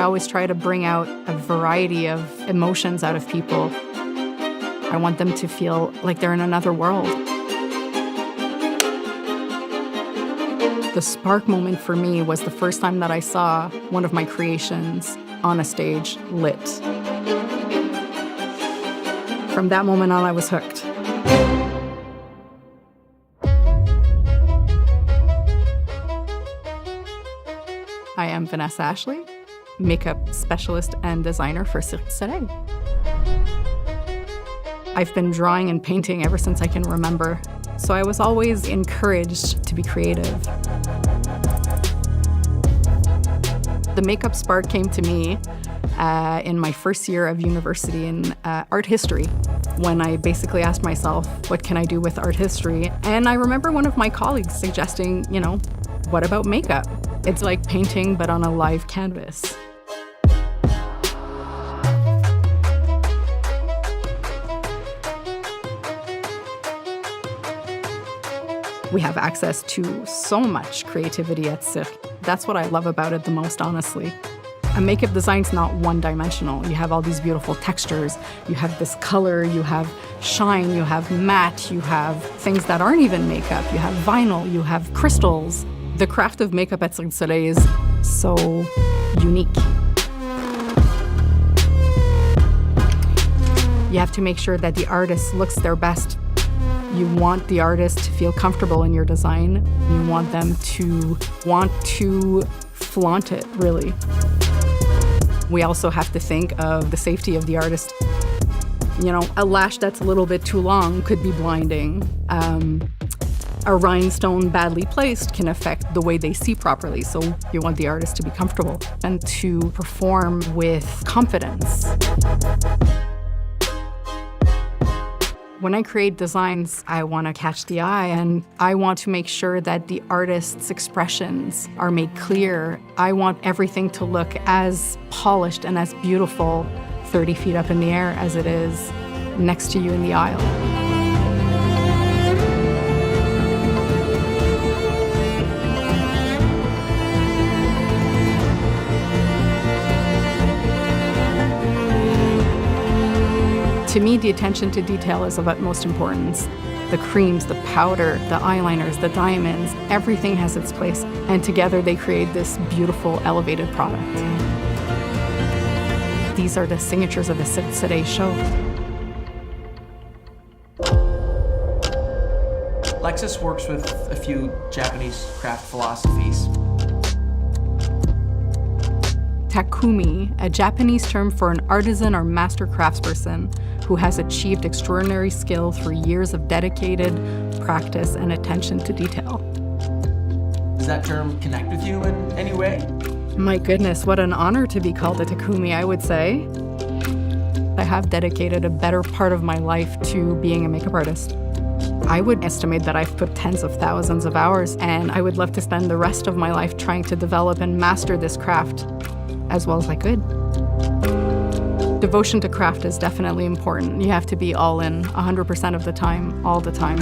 always try to bring out a variety of emotions out of people. I want them to feel like they're in another world. The spark moment for me was the first time that I saw one of my creations on a stage lit. From that moment on, I was hooked. I am Vanessa Ashley, makeup specialist and designer for Cirque du Soleil. I've been drawing and painting ever since I can remember, so I was always encouraged to be creative. The makeup spark came to me in my first year of university in art history, when I basically asked myself, what can I do with art history? And I remember one of my colleagues suggesting, what about makeup? It's like painting, but on a live canvas. We have access to so much creativity at Cirque. That's what I love about it the most, honestly. A makeup design's not one-dimensional. You have all these beautiful textures. You have this color, you have shine, you have matte, you have things that aren't even makeup. You have vinyl, you have crystals. The craft of makeup at Cirque du Soleil is so unique. You have to make sure that the artist looks their best. You want the artist to feel comfortable in your design. You want them to want to flaunt it, really. We also have to think of the safety of the artist. A lash that's a little bit too long could be blinding. A rhinestone badly placed can affect the way they see properly, so you want the artist to be comfortable and to perform with confidence. When I create designs, I want to catch the eye, and I want to make sure that the artist's expressions are made clear. I want everything to look as polished and as beautiful 30 feet up in the air as it is next to you in the aisle. To me, the attention to detail is of utmost importance. The creams, the powder, the eyeliners, the diamonds, everything has its place, and together they create this beautiful, elevated product. These are the signatures of the Cirque du Soleil show. Lexus works with a few Japanese craft philosophies. TAKUMI, a Japanese term for an artisan or master craftsperson who has achieved extraordinary skill through years of dedicated practice and attention to detail. Does that term connect with you in any way? My goodness, what an honor to be called a TAKUMI, I would say. I have dedicated a better part of my life to being a makeup artist. I would estimate that I've put tens of thousands of hours, and I would love to spend the rest of my life trying to develop and master this craft as well as I could. Devotion to craft is definitely important. You have to be all in 100% of the time, all the time.